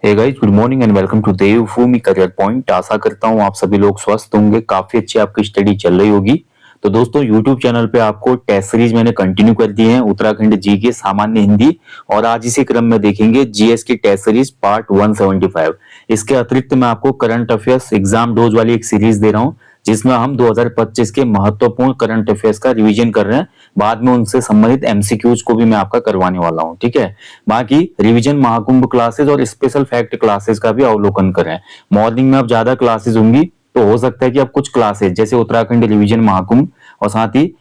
Hey guys, good morning and welcome to Devbhoomi career point. आशा करता हूँ आप सभी लोग स्वस्थ होंगे, काफी अच्छी आपकी स्टडी चल रही होगी। तो दोस्तों, यूट्यूब चैनल पे आपको टेस्ट सीरीज मैंने कंटिन्यू कर दी है, उत्तराखंड जी के सामान्य हिंदी। और आज इसी क्रम में देखेंगे जीएस की टेस्ट सीरीज पार्ट 175। इसके अतिरिक्त मैं आपको करंट अफेयर्स एग्जाम डोज वाली एक सीरीज दे रहा हूँ, जिसमें हम 2025 के महत्वपूर्ण करंट अफेयर्स का रिवीजन कर रहे हैं। बाद में उनसे संबंधित एमसीक्यूज को भी मैं आपका करवाने वाला हूँ, ठीक है। बाकी रिवीजन महाकुंभ क्लासेस और स्पेशल फैक्ट क्लासेस का भी अवलोकन करें। मॉर्निंग में अब ज्यादा क्लासेस होंगी, तो हो सकता है कि अब कुछ क्लासेस जैसे उत्तराखंड रिवीजन महाकुंभ और साथ ही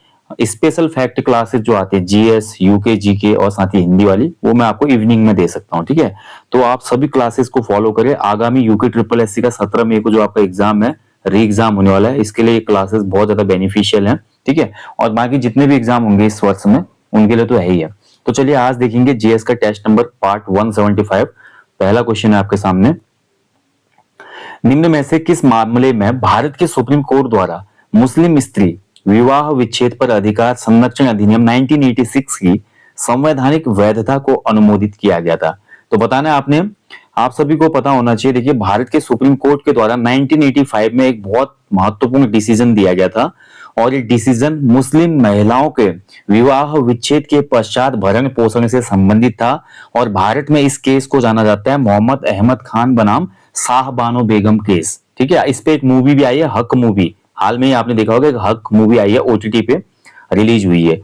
स्पेशल फैक्ट क्लासेस जो आते हैं जीएस यूके जीके और साथ ही हिंदी वाली, वो मैं आपको इवनिंग में दे सकता हूँ, ठीक है। तो आप सभी क्लासेस को फॉलो करें। आगामी यूके ट्रिपल एससी का 17 मई को जो आपका एग्जाम है, री एग्जाम होने वाला है, इसके लिए ये क्लासेस बहुत ज्यादा बेनिफिशियल है, ठीक है। और बाकी जितने भी एग्जाम होंगे इस वर्ष में, उनके लिए तो है ही है। तो चलिए आज देखेंगे जीएस का टेस्ट नंबर पार्ट 175। पहला क्वेश्चन है आपके सामने, निम्न में से किस मामले में भारत के सुप्रीम कोर्ट द्वारा मुस्लिम स्त्री विवाह विच्छेद पर अधिकार संरक्षण अधिनियम 1986 की संवैधानिक वैधता को अनुमोदित किया गया था? तो बताना है आपने, आप सभी को पता होना चाहिए। देखिए, भारत के सुप्रीम कोर्ट के द्वारा 1985 में एक बहुत महत्वपूर्ण डिसीजन दिया गया था, और ये डिसीजन मुस्लिम महिलाओं के विवाह विच्छेद के पश्चात भरण पोषण से संबंधित था। और भारत में इस केस को जाना जाता है मोहम्मद अहमद खान बनाम शाहबानो बेगम केस, ठीक है। इस पे एक मूवी भी आई है, हक मूवी। हाल में ही आपने देखा होगा, एक हक मूवी आई है, ओटीटी पे रिलीज हुई है।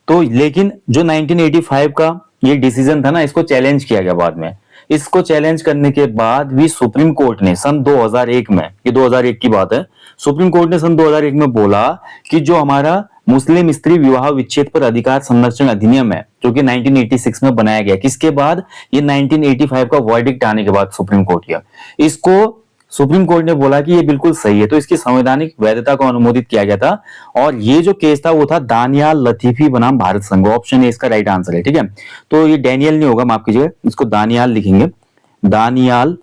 तो लेकिन जो 1985 का ये डिसीजन था ना, इसको चैलेंज किया गया बाद में। इसको चैलेंज करने के बाद भी सुप्रीम कोर्ट ने सन 2001 में, ये 2001 की बात है, सुप्रीम कोर्ट ने सन 2001 में बोला कि जो हमारा मुस्लिम स्त्री विवाह विच्छेद पर अधिकार संरक्षण अधिनियम है, जो कि 1986 में बनाया गया, किसके बाद? ये 1985 का वर्डिक्ट आने के बाद सुप्रीम कोर्ट किया इसको। सुप्रीम कोर्ट ने बोला कि ये बिल्कुल सही है, तो इसकी संवैधानिक वैधता को अनुमोदित किया गया था। और ये जो केस था वो था दानियाल लतीफी बनाम भारत संघ। ऑप्शन ए इसका राइट आंसर है, ठीक है। तो ये डैनियल नहीं होगा, माफ कीजिएगा, इसको दानियाल लिखेंगे। दानियाल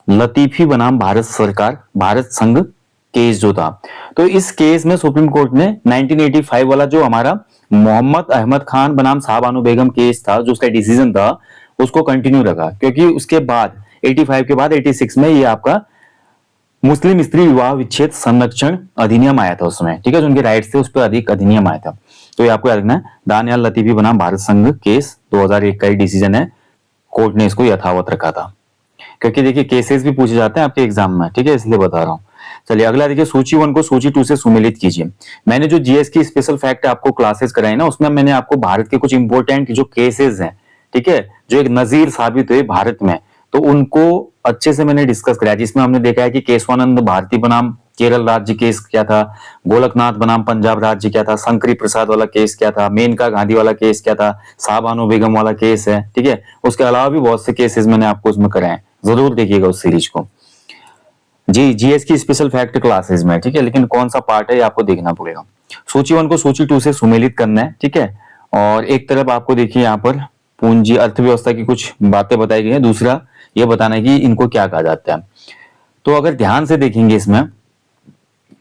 लतीफी बनाम भारत सरकार, भारत संघ केस जो था। तो इस केस में सुप्रीम कोर्ट ने 1985 वाला जो हमारा मोहम्मद अहमद खान बनाम शाहबानो बेगम केस था, जो उसका डिसीजन था, उसको कंटिन्यू रखा। क्योंकि उसके बाद 85 के बाद 86 में ये आपका मुस्लिम स्त्री विवाह विच्छेद संरक्षण अधिनियम आया था उसमें, ठीक है। जो उनके राइट्स थे उस पर अधिक अधिनियम आया था। तो ये आपको याद रखना है, दानियाल लतीफी बनाम भारत संघ केस 2001 का डिसीजन है, कोर्ट ने इसको यथावत रखा था। क्योंकि देखिए केसेस भी पूछे जाते हैं आपके एग्जाम में, ठीक है, इसलिए बता रहा हूँ। चलिए अगला देखिए, सूची 1 को सूची 2 से सुमेलित कीजिए। मैंने जो जीएस की स्पेशल फैक्ट आपको क्लासेस कराई ना, उसमें मैंने आपको भारत के कुछ इंपॉर्टेंट जो केसेस हैं, ठीक है, जो एक नजीर साबित हुए भारत में, तो उनको अच्छे से मैंने डिस्कस कराया। जिसमें हमने देखा है कि केशवानंद भारती बनाम केरल राज्य केस क्या था, गोलकनाथ बनाम पंजाब राज्य क्या था, शंकरी प्रसाद वाला केस क्या था, मेनका गांधी वाला केस क्या था, शाहबानो बेगम वाला केस है, ठीक है। उसके अलावा भी बहुत से केसेस मैंने आपको उसमें कराए, जरूर देखिएगा उस सीरीज को। जी, जीएस की स्पेशल फैक्ट क्लासेस में, ठीक है। लेकिन कौन सा पार्ट है ये आपको देखना पड़ेगा। सूची 1 को सूची 2 से सुमेलित करना है, ठीक है। और एक तरफ आपको देखिए यहाँ पर पूंजी अर्थव्यवस्था की कुछ बातें बताई गई है, दूसरा ये बताना है कि इनको क्या कहा जाता है। तो अगर ध्यान से देखेंगे इसमें,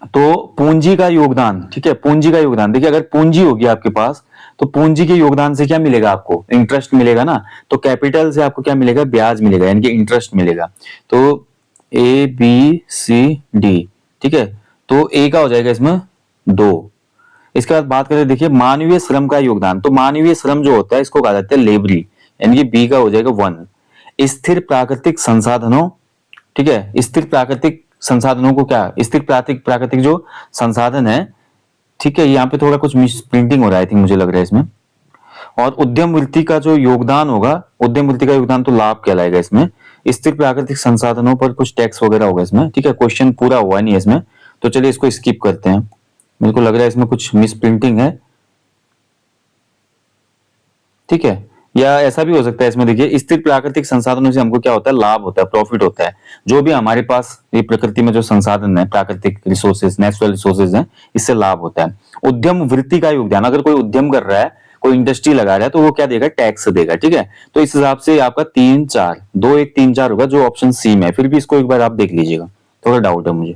तो पूंजी का योगदान, ठीक है, पूंजी का योगदान। देखिए, अगर पूंजी होगी आपके पास, तो पूंजी के योगदान से क्या मिलेगा आपको? इंटरेस्ट मिलेगा ना। तो कैपिटल से आपको क्या मिलेगा? ब्याज मिलेगा, यानी कि इंटरेस्ट मिलेगा। तो ए बी सी डी, ठीक है। तो ए का हो जाएगा इसमें 2। इसके बाद बात करें, देखिए मानवीय श्रम का योगदान। तो मानवीय श्रम जो होता है इसको कहा जाता है लेबरी, यानी कि बी का हो जाएगा 1। स्थिर प्राकृतिक संसाधनों, ठीक है, स्थिर प्राकृतिक संसाधनों को क्या, स्थिर प्राकृतिक जो संसाधन है, ठीक है। यहाँ पे थोड़ा कुछ मिस प्रिंटिंग हो रहा है, आई थिंक, मुझे लग रहा है इसमें। और उद्यम वृत्ति का जो योगदान होगा, उद्यम वृत्ति का योगदान तो लाभ कहलाएगा इसमें। स्थिर प्राकृतिक संसाधनों पर कुछ टैक्स वगैरह होगा इसमें, ठीक है। क्वेश्चन पूरा हुआ नहीं है इसमें, तो चलिए इसको स्किप करते हैं। मेरे को लग रहा है इसमें कुछ मिस प्रिंटिंग है, ठीक है। या ऐसा भी हो सकता है इसमें, देखिए स्थिर प्राकृतिक संसाधनों से हमको क्या होता है? लाभ होता है, प्रॉफिट होता है। जो भी हमारे पास ये प्रकृति में जो संसाधन है, प्राकृतिक रिसोर्सेज, नेचुरल रिसोर्सेज हैं, इससे लाभ होता है। उद्यम वृत्ति का योगदान, अगर कोई उद्यम कर रहा है, कोई इंडस्ट्री लगा रहा है, तो वो क्या देगा? टैक्स देगा, ठीक है। तो इस हिसाब से आपका 3 4 2 1 3 4 होगा, जो ऑप्शन सी में है। फिर भी इसको एक बार आप देख लीजिएगा, थोड़ा डाउट है मुझे।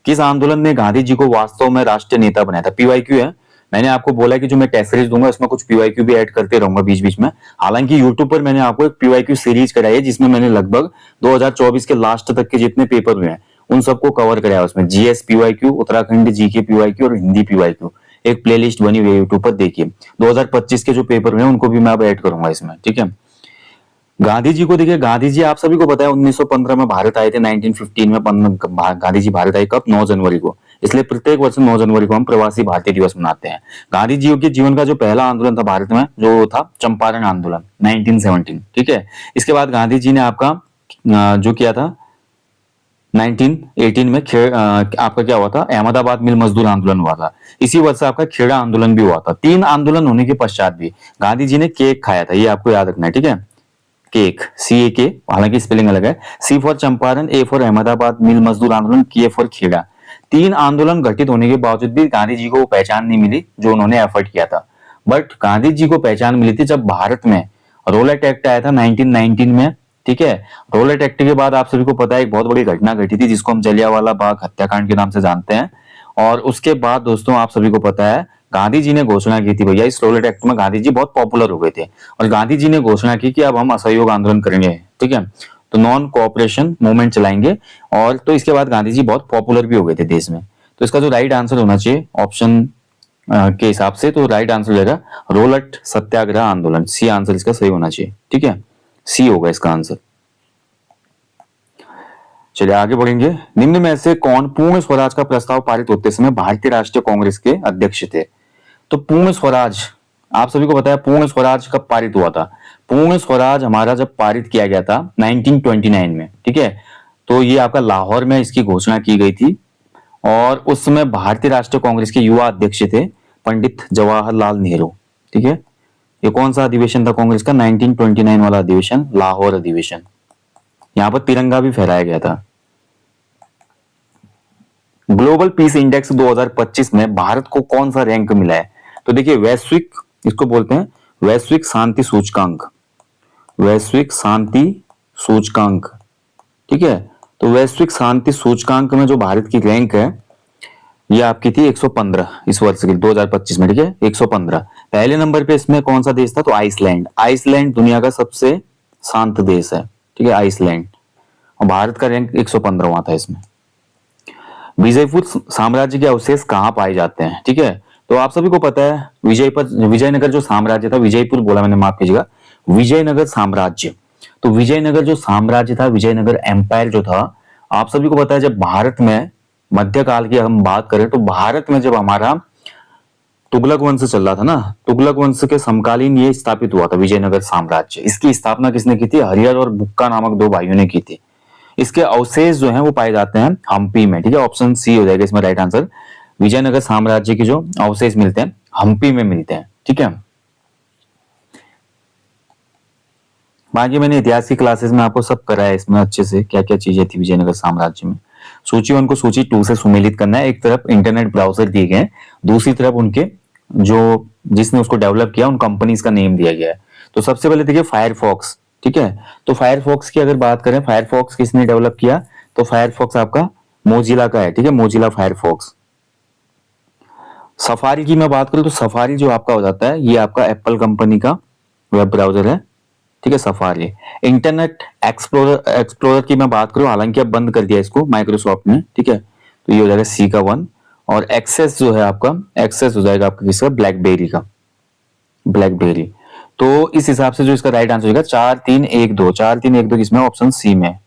किस आंदोलन ने गांधी जी को वास्तव में राष्ट्रीय नेता बनाया था? पीवाईक्यू है। मैंने आपको बोला कि जो मैं टेस्ट सीरीज दूंगा उसमें कुछ पीवाईक्यू भी ऐड करते रहूंगा बीच बीच में। हालांकि यूट्यूब पर मैंने आपको एक पीवाईक्यू सीरीज कराई है जिसमें मैंने लगभग 2024 के लास्ट तक के जितने पेपर हुए हैं उन सबको कवर कराया है। उसमें GS PYQ, Uttarakhand GK PYQ और हिंदी पीवाईक्यू एक प्लेलिस्ट बनी हुई है यूट्यूब पर, देखिए 2025 के जो पेपर हुए हैं उनको भी मैं अब ऐड करूंगा इसमें, ठीक है। गांधी जी को देखिए, गांधी जी आप सभी को पता है 1915 में भारत आए थे। 1915 में गांधी जी भारत आए, कब? 9 जनवरी को। इसलिए प्रत्येक वर्ष 9 जनवरी को हम प्रवासी भारतीय दिवस मनाते हैं। गांधी जी के जीवन का जो पहला आंदोलन था भारत में जो था चंपारण आंदोलन 1917, ठीक है। इसके बाद गांधी जी ने आपका जो किया था 1918 में आपका क्या हुआ था, अहमदाबाद मिल मजदूर आंदोलन हुआ था। इसी वर्ष से आपका खेड़ा आंदोलन भी हुआ था। 3 आंदोलन होने के पश्चात भी गांधी जी ने केक खाया था, ये आपको याद रखना है, ठीक है। केक, CAK, हालांकि स्पेलिंग अलग है। C for Champaran, A for Ahmedabad मिल मजदूर आंदोलन, K फॉर खेड़ा। 3 आंदोलन घटित होने के बावजूद भी गांधी जी को वो पहचान नहीं मिली जो उन्होंने एफर्ट किया था। बट गांधी जी को पहचान मिली थी जब भारत में रोलेट एक्ट आया था 1919 में, ठीक है। रोलेट एक्ट के बाद आप सभी को पता है एक बहुत बड़ी घटना घटी थी जिसको हम जलियांवाला बाग हत्याकांड के नाम से जानते हैं। और उसके बाद दोस्तों आप सभी को पता है गांधी जी ने घोषणा की थी, भैया इस रोलेट एक्ट में गांधी जी बहुत पॉपुलर हो गए थे और गांधी जी ने घोषणा की कि अब हम असहयोग आंदोलन करेंगे, ठीक है। तो नॉन कोऑपरेशन मूवमेंट चलाएंगे। और तो इसके बाद गांधी जी बहुत पॉपुलर भी हो गए थे देश में। तो इसका जो राइट आंसर होना चाहिए ऑप्शन के हिसाब से, तो राइट आंसर रहेगा रोलेट सत्याग्रह आंदोलन। सी आंसर इसका सही होना चाहिए, ठीक है। सी होगा इसका आंसर। चलिए आगे बढ़ेंगे। निम्न में से कौन पूर्ण स्वराज का प्रस्ताव पारित होते समय भारतीय राष्ट्रीय कांग्रेस के अध्यक्ष थे? तो पूर्ण स्वराज आप सभी को पता है पूर्ण स्वराज कब पारित हुआ था? पूर्ण स्वराज हमारा जब पारित किया गया था 1929 में, ठीक है। तो ये आपका लाहौर में इसकी घोषणा की गई थी और उस समय भारतीय राष्ट्रीय कांग्रेस के युवा अध्यक्ष थे पंडित जवाहरलाल नेहरू, ठीक है। ये कौन सा अधिवेशन था कांग्रेस का? 1929 वाला अधिवेशन, लाहौर अधिवेशन। यहां पर तिरंगा भी फहराया गया था। ग्लोबल पीस इंडेक्स 2025 में भारत को कौन सा रैंक मिला है? तो देखिए वैश्विक, इसको बोलते हैं वैश्विक शांति सूचकांक, वैश्विक शांति सूचकांक, ठीक है। तो वैश्विक शांति सूचकांक में जो भारत की रैंक है ये आपकी थी 115 इस वर्ष की 2025 में, ठीक है 115। पहले नंबर पे इसमें कौन सा देश था? तो आइसलैंड। आइसलैंड दुनिया का सबसे शांत देश है, ठीक है आइसलैंड। और भारत का रैंक 115वां था इसमें। विजयपुर साम्राज्य के अवशेष कहाँ पाए जाते हैं? ठीक है, तो आप सभी को पता है विजयनगर जो साम्राज्य था, विजयपुर बोला मैंने, माफ कीजिएगा, विजयनगर साम्राज्य। तो विजयनगर जो साम्राज्य था, विजयनगर एम्पायर जो था, आप सभी को पता है जब भारत में मध्यकाल की हम बात करें तो भारत में जब हमारा तुगलक वंश चल रहा था ना, तुगलक वंश के समकालीन ये स्थापित हुआ था विजयनगर साम्राज्य। इसकी स्थापना किसने की थी? हरिहर और बुक्का नामक 2 भाइयों ने की थी। इसके अवशेष जो हैं वो पाए जाते हैं हम्पी में, ठीक है ऑप्शन सी हो जाएगा इसमें राइट आंसर। विजयनगर साम्राज्य के जो अवशेष मिलते हैं हम्पी में मिलते हैं, ठीक है। बाकी मैंने इतिहास की क्लासेस में आपको सब कराया इसमें अच्छे से, क्या क्या चीजें थी विजयनगर साम्राज्य में। सूची 1 को सूची 2 से सुमेलित करना है। एक तरफ इंटरनेट ब्राउजर दिए गए हैं, दूसरी तरफ उनके जो जिसने उसको डेवलप किया उन कंपनीज का नेम दिया गया है। तो सबसे पहले देखिए फायरफॉक्स, ठीक है। तो फायरफॉक्स की अगर बात करें, फायरफॉक्स किसने डेवलप किया? तो फायरफॉक्स आपका मोजिला का है, ठीक है मोजिला फायरफॉक्स। सफारी की मैं बात करूं तो सफारी जो आपका हो जाता है ये आपका एप्पल कंपनी का वेब ब्राउजर है, ठीक है सफारी। इंटरनेट एक्सप्लोरर की मैं बात करूं, हालांकि अब बंद कर दिया इसको माइक्रोसॉफ्ट ने, ठीक है। तो ये हो जाएगा सी का 1। और एक्सेस जो है आपका, एक्सेस हो जाएगा आपका किसका? ब्लैकबेरी का, ब्लैकबेरी। तो इस हिसाब से जो इसका राइट आंसर होगा 4 3 1 2, 4 3 1 2 किसमें? ऑप्शन सी में,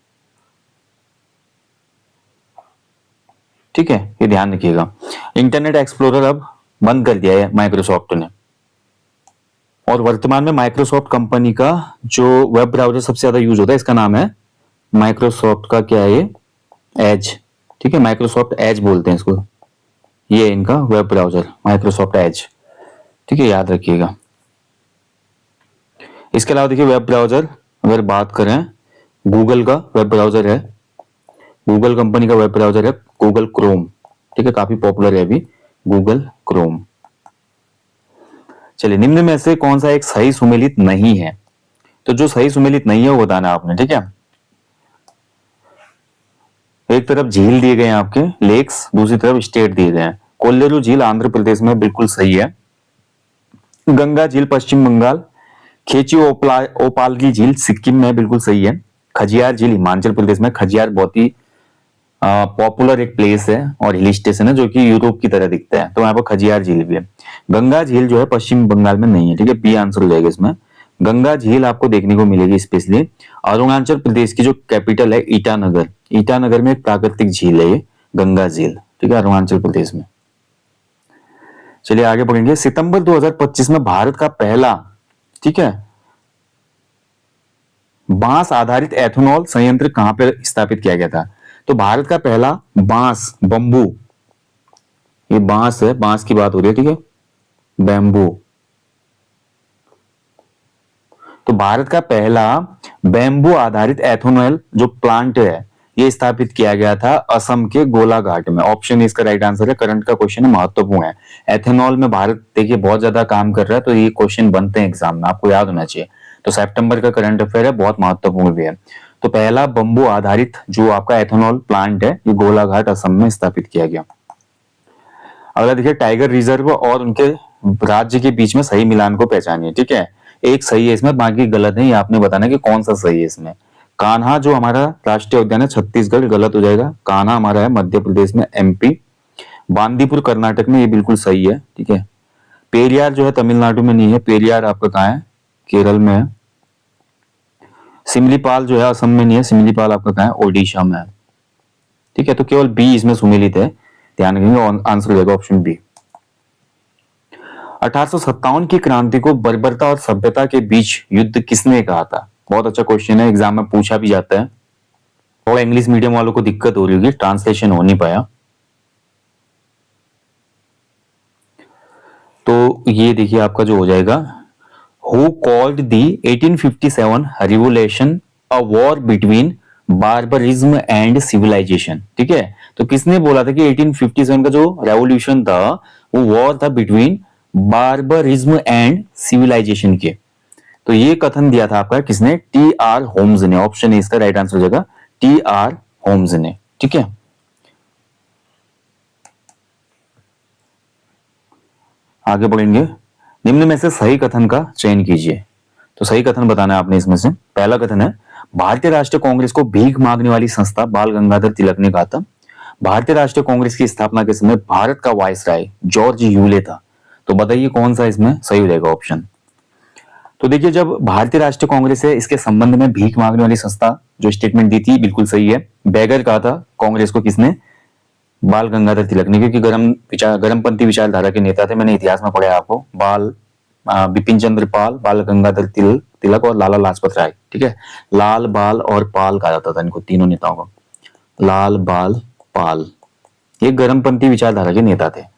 ठीक है ये ध्यान रखिएगा। इंटरनेट एक्सप्लोरर अब बंद कर दिया है माइक्रोसॉफ्ट ने। और वर्तमान में माइक्रोसॉफ्ट कंपनी का जो वेब ब्राउजर सबसे ज्यादा यूज होता है इसका नाम है माइक्रोसॉफ्ट का, क्या है ये? एज, ठीक है माइक्रोसॉफ्ट एज बोलते हैं इसको। ये इनका वेब ब्राउजर माइक्रोसॉफ्ट एज, ठीक है याद रखिएगा। इसके अलावा देखिए वेब ब्राउजर अगर बात करें, गूगल का वेब ब्राउजर है, गूगल कंपनी का वेब ब्राउजर है गूगल क्रोम, ठीक है काफी पॉपुलर है अभी गूगल क्रोम। चलिए निम्न में से कौन सा एक सही सुमेलित नहीं है? तो जो सही सुमेलित नहीं है वो बताना आपने, ठीक है। एक तरफ झील दिए गए हैं आपके लेक्स, दूसरी तरफ स्टेट दिए गए हैं, कोल्लेरू झील आंध्र प्रदेश में, बिल्कुल सही है। गंगा झील पश्चिम बंगाल। खेची ओपालगी झील सिक्किम में, बिल्कुल सही है। खजियार झील हिमाचल प्रदेश में। खजियार बहुत ही पॉपुलर एक प्लेस है और हिल स्टेशन है जो कि यूरोप की तरह दिखता है, तो यहाँ पर खजियार झील भी है। गंगा झील जो है पश्चिम बंगाल में नहीं है, ठीक है, बी आंसर हो जाएगा इसमें। गंगा झील आपको देखने को मिलेगी स्पेशली अरुणाचल प्रदेश की जो कैपिटल है ईटानगर, ईटानगर में एक प्राकृतिक झील है ये गंगा झील, ठीक है, अरुणाचल प्रदेश में। चलिए आगे बढ़ेंगे। सितंबर 2025 में भारत का पहला, ठीक है, बांस आधारित एथेनॉल संयंत्र कहां पर स्थापित किया गया था? तो भारत का पहला बांस, बंबू, ये बांस है, बांस की बात हो रही है, ठीक है, बैम्बू। तो भारत का पहला बैम्बू आधारित एथेनॉल जो प्लांट है ये स्थापित किया गया था असम के गोलाघाट में। ऑप्शन इसका राइट आंसर है। करंट का क्वेश्चन है, महत्वपूर्ण है। एथेनॉल में भारत देखिए बहुत ज्यादा काम कर रहा है, तो ये क्वेश्चन बनते हैं एग्जाम में, आपको याद होना चाहिए। तो सितंबर का करंट अफेयर है, बहुत महत्वपूर्ण भी है। तो पहला बंबू आधारित जो आपका एथेनॉल प्लांट है ये गोलाघाट असम में स्थापित किया गया। अगला देखिए, टाइगर रिजर्व और उनके राज्य के बीच में सही मिलान को पहचानिए, ठीक है। एक सही है इसमें, बाकी गलत है, ये आपने बताना कि कौन सा सही है इसमें। कान्हा जो हमारा राष्ट्रीय उद्यान है छत्तीसगढ़, गलत हो जाएगा। कान्हा हमारा है मध्य प्रदेश में, एमपी। बांदीपुर कर्नाटक में, ये बिल्कुल सही है, ठीक है। पेरियार जो है तमिलनाडु में नहीं है, पेरियार आपका कहाँ है? केरल में है। सिमलीपाल जो है असम में नहीं है, सिमलीपाल आपका कहाँ है? ओडिशा में है, ठीक है। तो केवल बी इसमें सुमेलित है, ध्यान रखेंगे, आंसर हो जाएगा ऑप्शन बी। 1857 की क्रांति को बर्बरता और सभ्यता के बीच युद्ध किसने कहा था? बहुत अच्छा क्वेश्चन है, एग्जाम में पूछा भी जाता है। थोड़ा इंग्लिश मीडियम वालों को दिक्कत हो रही होगी, ट्रांसलेशन हो नहीं पाया। तो ये देखिए आपका जो हो जाएगा, who called the 1857 revolution a war between barbarism and civilization, ठीक है। तो किसने बोला था कि 1857 का जो रेवोल्यूशन था वो वॉर था बिटवीन बार्बरिज्म एंड सिविलाइजेशन के? तो ये कथन दिया था आपका किसने? टी आर होम्स ने। ऑप्शन ए इसका राइट आंसर हो जाएगा, टी आर होम्स ने, ठीक है। आगे बढ़ेंगे। निम्न में से सही कथन का चयन कीजिए। तो सही कथन बताना है आपने इसमें से। पहला कथन है, भारतीय राष्ट्रीय कांग्रेस को भीख मांगने वाली संस्था बाल गंगाधर तिलक ने कहा था। भारतीय राष्ट्रीय कांग्रेस की स्थापना के समय भारत का वायसराय जॉर्ज यूले था। तो बताइए कौन सा इसमें सही हो जाएगा ऑप्शन। तो देखिए, जब भारतीय राष्ट्रीय कांग्रेस है इसके संबंध में भीख मांगने वाली संस्था जो स्टेटमेंट दी थी, बिल्कुल सही है। बैगर कहा था कांग्रेस को किसने? बाल गंगाधर तिलक ने, क्योंकि गरमपंथी विचारधारा के नेता थे। मैंने इतिहास में पढ़ा आपको, बिपिन चंद्र पाल, बाल गंगाधर तिलक और लाला लाजपत राय, ठीक है। लाल, बाल और पाल कहा जाता था इनको, तीनों नेताओं को, लाल, बाल, पाल। ये गरमपंथी विचारधारा के नेता थे।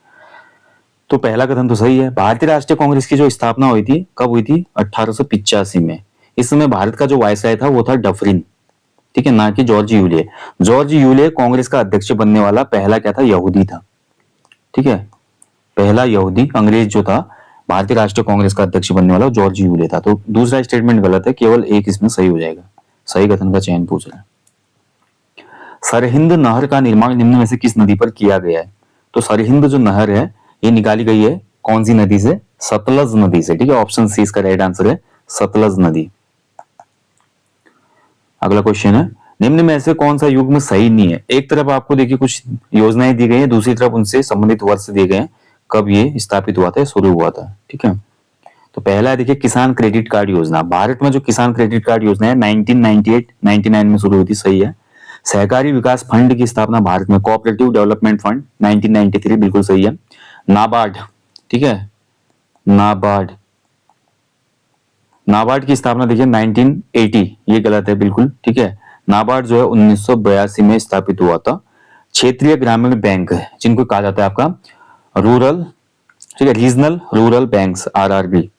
तो पहला कथन तो सही है। भारतीय राष्ट्रीय कांग्रेस की जो स्थापना हुई थी, कब हुई थी? 1885 में। इस समय भारत का जो वायसराय था वो था डफरिन, ठीक है, ना कि George Yule. George Yule Congress का अध्यक्ष बनने वाला पहला क्या था? यहूदी था, ठीक है। पहला यहूदी अंग्रेज जो था भारतीय राष्ट्रीय कांग्रेस का अध्यक्ष बनने वाला जॉर्ज यूले था। तो दूसरा स्टेटमेंट गलत है, केवल एक इसमें सही हो जाएगा। सही कथन का चयन पूछ रहे हैं। सरहिंद नहर का निर्माण निम्न में से किस नदी पर किया गया है? तो सरहिंद जो नहर है ये निकाली गई है कौन सी नदी से? सतलज नदी से, ठीक है। ऑप्शन सी इसका राइट आंसर है, सतलज नदी। अगला क्वेश्चन है, निम्न में से कौन सा युग्म सही नहीं है? एक तरफ आपको देखिए कुछ योजनाएं दी गई है, दूसरी तरफ उनसे संबंधित वर्ष दिए गए हैं, कब ये स्थापित हुआ था, शुरू हुआ था, ठीक है। तो पहला है देखिए किसान क्रेडिट कार्ड योजना। भारत में जो किसान क्रेडिट कार्ड योजना है 1998-99 में शुरू हुई थी, सही है। सहकारी विकास फंड की स्थापना भारत में, कोऑपरेटिव डेवलपमेंट फंड 1993, बिल्कुल सही है। नाबार्ड, ठीक है, नाबार्ड, नाबार्ड की स्थापना देखिए 1980, ये गलत है बिल्कुल, ठीक है। नाबार्ड जो है 1982 में स्थापित हुआ था। क्षेत्रीय ग्रामीण बैंक जिनको कहा जाता है आपका रूरल, ठीक है, regional rural banks, RRB.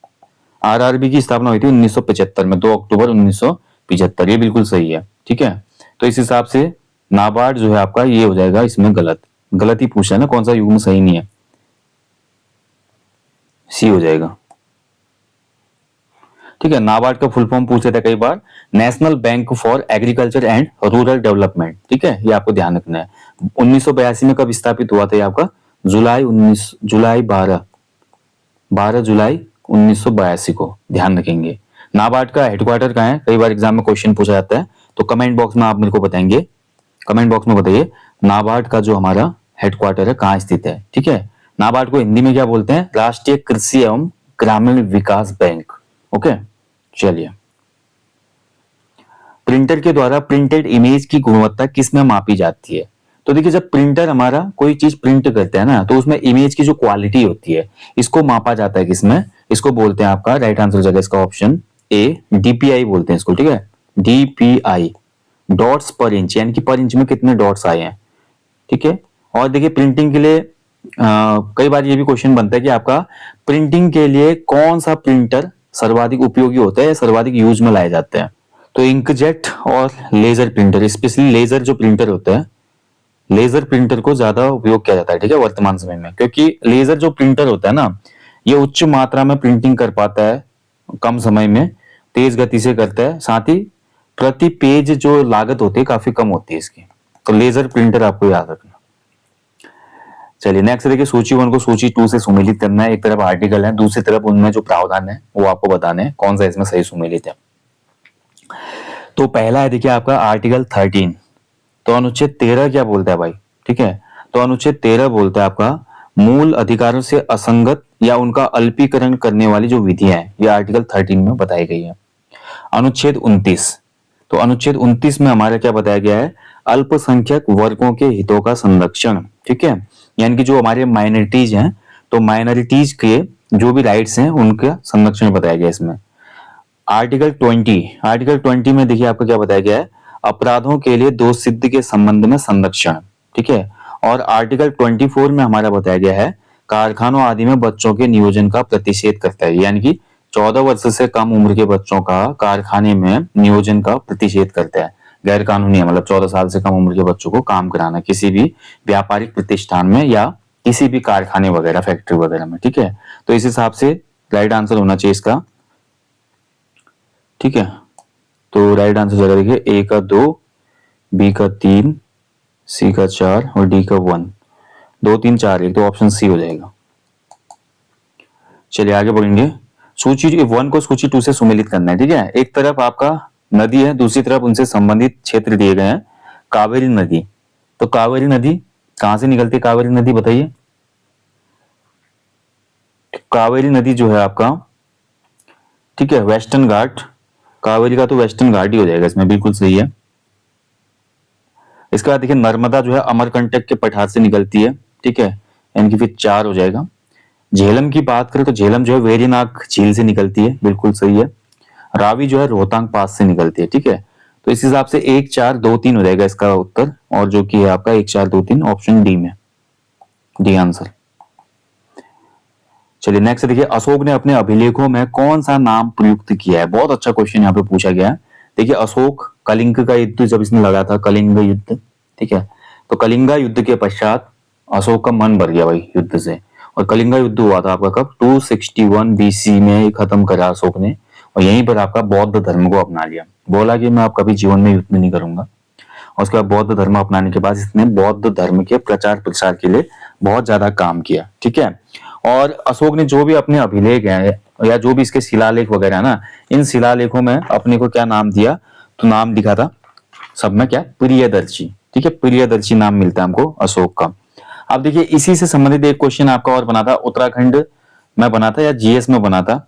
RRB की स्थापना हुई थी 1975 में, 2 अक्टूबर 1975, ये बिल्कुल सही है, ठीक है। तो इस हिसाब से नाबार्ड जो है आपका ये हो जाएगा इसमें गलत, गलत ही पूछा है ना, कौन सा युग्म सही नहीं है, सी हो जाएगा, ठीक है। नाबार्ड का फुल फॉर्म पूछे थे कई बार, national bank for agriculture and rural development, ठीक है, ये आपको ध्यान रखना है। 1982 में कब स्थापित हुआ था ये आपका? जुलाई 12 जुलाई 1982 को ध्यान रखेंगे। नाबार्ड का हेडक्वार्टर कहाँ है, कई बार एग्जाम में क्वेश्चन पूछा जाता है, तो कमेंट बॉक्स में आप मेरे को बताएंगे, कमेंट बॉक्स में बताइए नाबार्ड का जो हमारा हेडक्वार्टर है कहाँ स्थित है। ठीक है, नाबार्ड को हिंदी में क्या बोलते हैं, राष्ट्रीय कृषि एवं ग्रामीण विकास बैंक। ओके, चलिए। प्रिंटर के द्वारा प्रिंटेड इमेज की गुणवत्ता किसमें मापी जाती है? तो देखिए, जब प्रिंटर हमारा कोई चीज प्रिंट करता है ना, तो उसमें इमेज की जो क्वालिटी होती है, इसको मापा जाता है किसमें, इसको बोलते हैं, आपका राइट आंसर हो जाएगा इसका ऑप्शन ए, डीपीआई बोलते हैं इसको। ठीक है, डीपीआई, डॉट्स पर इंच, यानी कि पर इंच में कितने डॉट्स आए हैं। ठीक है, और देखिए प्रिंटिंग के लिए कई बार ये भी क्वेश्चन बनता है कि आपका प्रिंटिंग के लिए कौन सा प्रिंटर सर्वाधिक उपयोगी होता है, सर्वाधिक यूज में लाए जाते हैं। तो इंकजेट और लेजर प्रिंटर, स्पेशली लेजर जो प्रिंटर होता है, लेजर प्रिंटर को ज्यादा उपयोग किया जाता है। ठीक है, वर्तमान समय में, क्योंकि लेजर जो प्रिंटर होता है ना, ये उच्च मात्रा में प्रिंटिंग कर पाता है, कम समय में तेज गति से करता है, साथ ही प्रति पेज जो लागत होती है काफी कम होती है इसकी। तो लेजर प्रिंटर आपको याद रखना। चलिए नेक्स्ट देखिए, सूची 1 को सूची 2 से सुमेलित करना है। एक तरफ आर्टिकल है, दूसरी तरफ उनमें जो प्रावधान है वो आपको बताने हैं कौन सा इसमें सही सुमेलित है। तो पहला है देखिए आपका आर्टिकल 13। तो अनुच्छेद 13 क्या बोलता है भाई? ठीक है, तो अनुच्छेद 13 बोलता है आपका मूल अधिकारों से असंगत या उनका अल्पीकरण करने वाली जो विधियां हैं, ये आर्टिकल 13 में बताई गई है। अनुच्छेद 29, तो अनुच्छेद 29 में हमारा क्या बताया गया है, अल्पसंख्यक वर्गों के हितों का संरक्षण। ठीक है, यानी कि जो हमारे माइनॉरिटीज हैं, तो माइनॉरिटीज के जो भी राइट्स हैं उनका संरक्षण बताया गया इसमें। आर्टिकल 20 में देखिए आपको क्या बताया गया है, अपराधों के लिए दोष सिद्धि के संबंध में संरक्षण। ठीक है, और आर्टिकल 24 में हमारा बताया गया है कारखानों आदि में बच्चों के नियोजन का प्रतिषेध करता है, यानी कि 14 वर्ष से कम उम्र के बच्चों का कारखाने में नियोजन का प्रतिषेध करता है। गैर कानूनी है, मतलब 14 साल से कम उम्र के बच्चों को काम कराना किसी भी व्यापारिक प्रतिष्ठान में या किसी भी कारखाने वगैरह, फैक्ट्री वगैरह में। ठीक है, तो इस हिसाब से राइट आंसर होना चाहिए इसका। ठीक है, तो राइट आंसर जरा देखिए, ए का 2, बी का 3, सी का 4 और डी का 1। 2 3 4 1, तो ऑप्शन सी हो जाएगा। चलिए आगे बढ़ेंगे। सूची 1 को सूची 2 से सुमेलित करना है। ठीक है, एक तरफ आपका नदी है, दूसरी तरफ उनसे संबंधित क्षेत्र दिए गए हैं। कावेरी नदी, तो कावेरी नदी कहां से निकलती है, कावेरी नदी बताइए। कावेरी नदी जो है आपका, ठीक है, वेस्टर्न घाट, कावेरी का तो वेस्टर्न घाट ही हो जाएगा इसमें, बिल्कुल सही है। इसके बाद देखिए नर्मदा जो है अमरकंटक के पठार से निकलती है। ठीक है, यानी कि फिर 4 हो जाएगा। झेलम की बात करें तो झेलम जो है वेरीनाग झील से निकलती है, बिल्कुल सही है। रावी जो है रोहतांग पास से निकलती है। ठीक है, तो इस हिसाब से 1 4 2 3 हो जाएगा इसका उत्तर, और जो कि है आपका 1 4 2 3 ऑप्शन डी में, डी आंसर। चलिए नेक्स्ट देखिए, अशोक ने अपने अभिलेखों में कौन सा नाम प्रयुक्त किया है। बहुत अच्छा क्वेश्चन यहाँ पे पूछा गया है। देखिए अशोक, कलिंग का युद्ध जब इसने लगा था, कलिंग युद्ध, ठीक है, तो कलिंगा युद्ध के पश्चात अशोक का मन भर गया भाई युद्ध से, और कलिंगा युद्ध हुआ था आपका कब, 261 BC में खत्म करा अशोक ने, और यहीं पर आपका बौद्ध धर्म को अपना लिया। बोला कि मैं अब कभी जीवन में युद्ध नहीं करूंगा, और उसके बाद बौद्ध धर्म अपनाने के बाद इसने बौद्ध धर्म के प्रचार प्रसार के लिए बहुत ज्यादा काम किया। ठीक है, और अशोक ने जो भी अपने अभिलेख हैं या जो भी इसके शिलालेख वगैरह है ना, इन शिलालेखों में अपने को क्या नाम दिया, तो नाम लिखा था सब में क्या, प्रियदर्शी। ठीक है, प्रियदर्शी नाम मिलता है हमको अशोक का। अब देखिए इसी से संबंधित एक क्वेश्चन आपका और बना था, उत्तराखंड में बना था या जीएस में बना था,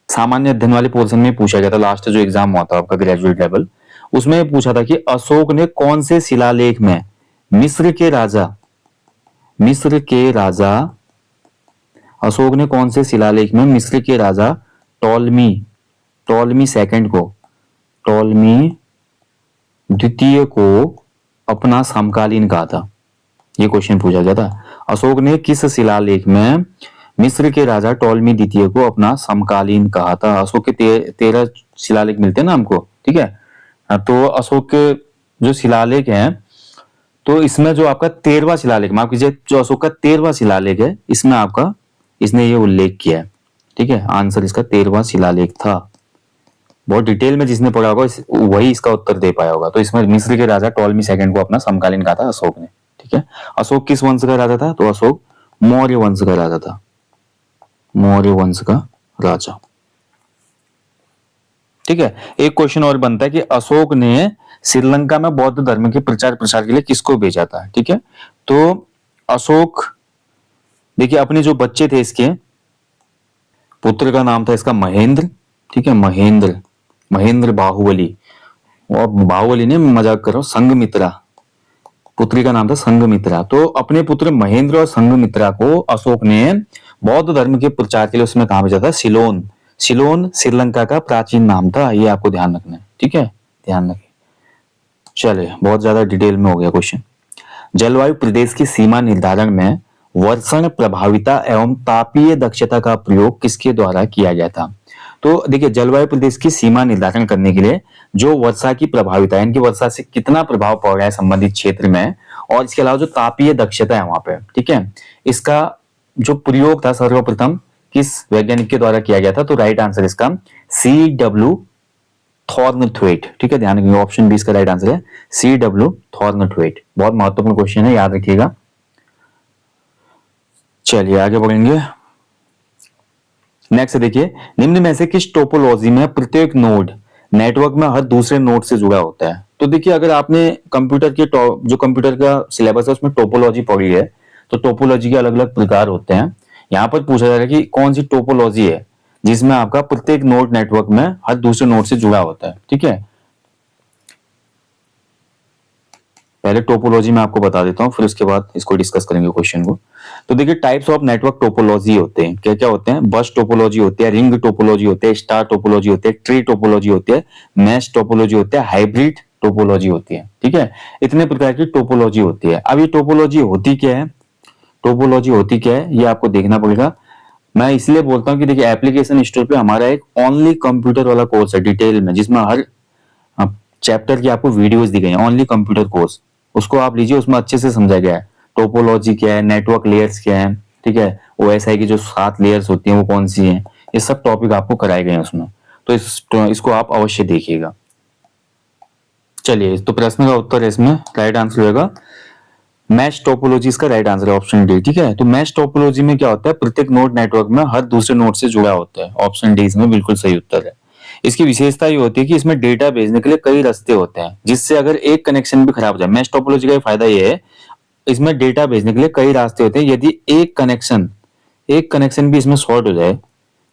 सामान्य अध्ययन वाले पोर्शन में पूछा गया था, लास्ट जो एग्जाम हुआ था आपका ग्रेजुएट लेवल, उसमें पूछा था कि अशोक ने कौन से शिलालेख में मिस्र के राजा अशोक ने कौन से शिलालेख में मिस्र के राजा टॉलमी सेकंड को, टॉलमी द्वितीय को अपना समकालीन कहा था। ये क्वेश्चन पूछा गया था, अशोक ने किस शिलालेख में मिस्र के राजा टॉलमी द्वितीय को अपना समकालीन कहा था। अशोक के 13 शिलालेख मिलते हैं ना हमको। ठीक है, तो अशोक के जो शिलालेख हैं, तो इसमें जो आपका 13वां शिलालेख, माफ कीजिए, जो अशोक का 13वां शिलालेख है, इसमें आपका इसने ये उल्लेख किया है। ठीक है, आंसर इसका 13वां शिलालेख था। बहुत डिटेल में जिसने पढ़ा होगा वही इसका उत्तर दे पाया होगा। तो इसमें मिस्र के राजा टॉलमी सेकंड को अपना समकालीन कहा था अशोक ने। ठीक है। ठीक है। अशोक किस वंश का राजा था? तो अशोक मौर्य वंश का राजा था, मौर्य वंश का राजा। ठीक है। एक क्वेश्चन और बनता है कि अशोक ने श्रीलंका में बौद्ध धर्म के प्रचार प्रसार के लिए किसको भेजा था? ठीक है। तो अशोक, देखिए अपने जो बच्चे थे इसके, पुत्र का नाम था इसका महेंद्र, ठीक है, महेंद्र, महेंद्र बाहुबली, और बाहुबली ने, मजाक कर रहा हूं, संघमित्रा, पुत्री का नाम था संघमित्रा। तो अपने पुत्र महेंद्र और संघमित्रा को अशोक ने बौद्ध धर्म के प्रचार के लिए उसमें कहा भेजा था? सिलोन। सिलोन श्रीलंका का प्राचीन नाम था, ये आपको ध्यान रखना है, ठीक है, ध्यान रखें। चलिए, बहुत ज्यादा डिटेल में हो गया क्वेश्चन। जलवायु प्रदेश की सीमा निर्धारण में वर्षण प्रभाविता एवं तापीय दक्षता का प्रयोग किसके द्वारा किया गया था? तो देखिए, जलवायु प्रदेश की सीमा निर्धारण करने के लिए जो वर्षा की प्रभाविता है, इनकी वर्षा से कितना प्रभाव पड़ रहा है संबंधित क्षेत्र में, और इसके अलावा जो तापीय दक्षता है वहां पे, ठीक है, इसका जो प्रयोग था सर्वप्रथम किस वैज्ञानिक के द्वारा किया गया था? तो राइट आंसर इसका C.W. थॉर्नथवेट, ठीक है, ध्यान रखिएगा, ऑप्शन बी इसका राइट आंसर है C.W. थॉर्नथवेट। बहुत महत्वपूर्ण क्वेश्चन है, याद रखिएगा। चलिए आगे बढ़ेंगे। नेक्स्ट देखिए, निम्न में से किस टोपोलॉजी में प्रत्येक नोड नेटवर्क में हर दूसरे नोड से जुड़ा होता है? तो देखिए, अगर आपने कंप्यूटर के जो कंप्यूटर का सिलेबस है उसमें टोपोलॉजी पढ़ी है, तो टोपोलॉजी के अलग अलग प्रकार होते हैं। यहाँ पर पूछा जा रहा है कि कौन सी टोपोलॉजी है जिसमें आपका प्रत्येक नोड नेटवर्क में हर दूसरे नोड से जुड़ा होता है, ठीक है। पहले टोपोलॉजी में आपको बता देता हूँ, फिर उसके बाद इसको डिस्कस करेंगे क्वेश्चन को। तो देखिए, टाइप्स ऑफ नेटवर्क टोपोलॉजी होते हैं, क्या क्या होते हैं? बस टोपोलॉजी होती है, रिंग टोपोलॉजी होती है, स्टार टोपोलॉजी होती है, ट्री टोपोलॉजी होती है, मैश टोपोलॉजी होती है, हाइब्रिड टोपोलॉजी होती है, ठीक है। इतने प्रकार की टोपोलॉजी होती है। अब ये टोपोलॉजी होती क्या है, टोपोलॉजी होती क्या है, ये आपको देखना पड़ेगा। मैं इसलिए बोलता हूँ कि देखिए, एप्लीकेशन स्टोर पे हमारा एक ओनली कंप्यूटर वाला कोर्स है डिटेल में, जिसमें हर चैप्टर की आपको वीडियोस दी गई है, ओनली कंप्यूटर कोर्स। उसको आप लीजिए, उसमें अच्छे से समझा गया है टोपोलॉजी क्या है, नेटवर्क लेयर्स क्या है, ठीक है, OSI की जो 7 लेयर्स होती हैं वो कौन सी हैं, ये सब टॉपिक आपको कराए गए हैं उसमें। तो इसको आप अवश्य देखिएगा। चलिए, तो प्रश्न का उत्तर है इसमें राइट आंसर होगा मैश टोपोलॉजी, इसका राइट आंसर है ऑप्शन डी, ठीक है। तो मैश टोपोलॉजी में क्या होता है? प्रत्येक नोड नेटवर्क में हर दूसरे नोड से जुड़ा होता है, ऑप्शन डी इसमें बिल्कुल सही उत्तर है। इसकी विशेषता ये होती है कि इसमें डेटा भेजने के लिए कई रास्ते होते हैं, जिससे अगर एक कनेक्शन भी खराब हो जाए, मैश टोपोलॉजी का फायदा ये है, इसमें डेटा भेजने के लिए कई रास्ते होते हैं। यदि एक कनेक्शन भी इसमें शॉर्ट हो जाए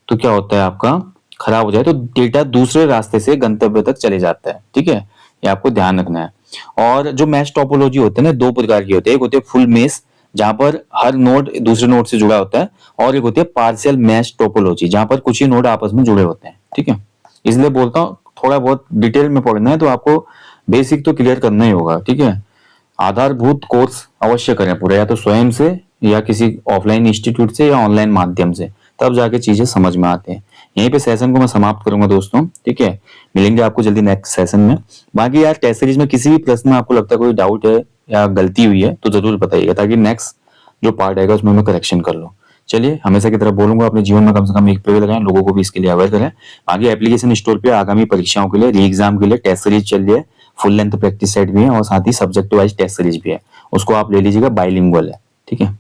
तो क्या होता है, आपका खराब हो जाए तो डेटा दूसरे रास्ते से गंतव्य तक चले जाता है, ठीक है, ये आपको ध्यान रखना है। और जो मैश टोपोलॉजी होते हैं ना, 2 प्रकार की होती है, एक होती है फुल मैश जहां पर हर नोड दूसरे नोड से जुड़ा होता है, और एक होती है पार्शियल मैश टोपोलॉजी जहां पर कुछ ही नोड आपस में जुड़े होते हैं, ठीक है। इसलिए बोलता हूँ थोड़ा बहुत डिटेल में पढ़ना है तो आपको बेसिक तो क्लियर करना ही होगा, ठीक है। आधारभूत कोर्स अवश्य करें पूरा, या तो स्वयं से या किसी ऑफलाइन इंस्टीट्यूट से या ऑनलाइन माध्यम से, तब जाके चीजें समझ में आते हैं। यहीं पे सेशन को मैं समाप्त करूंगा दोस्तों, ठीक है। मिलेंगे आपको जल्दी नेक्स्ट सेशन में। बाकी यार टेस्ट सीरीज में किसी भी प्रश्न में आपको लगता है कोई डाउट है या गलती हुई है तो जरूर बताइएगा, ताकि नेक्स्ट जो पार्ट आएगा उसमें मैं करेक्शन कर लूँ। चलिए, हमेशा की तरह बोलूंगा, अपने जीवन में कम से कम एक पेड़ लगाएं, लोगों को भी इसके लिए अवेयर करें। आगे एप्लीकेशन स्टोर पे आगामी परीक्षाओं के लिए, री एग्जाम के लिए टेस्ट सीरीज चल रही है, फुल लेंथ प्रैक्टिस सेट भी है और साथ ही सब्जेक्ट वाइज टेस्ट सीरीज भी है, उसको आप ले लीजिएगा, बाइलिंगुअल है, ठीक है।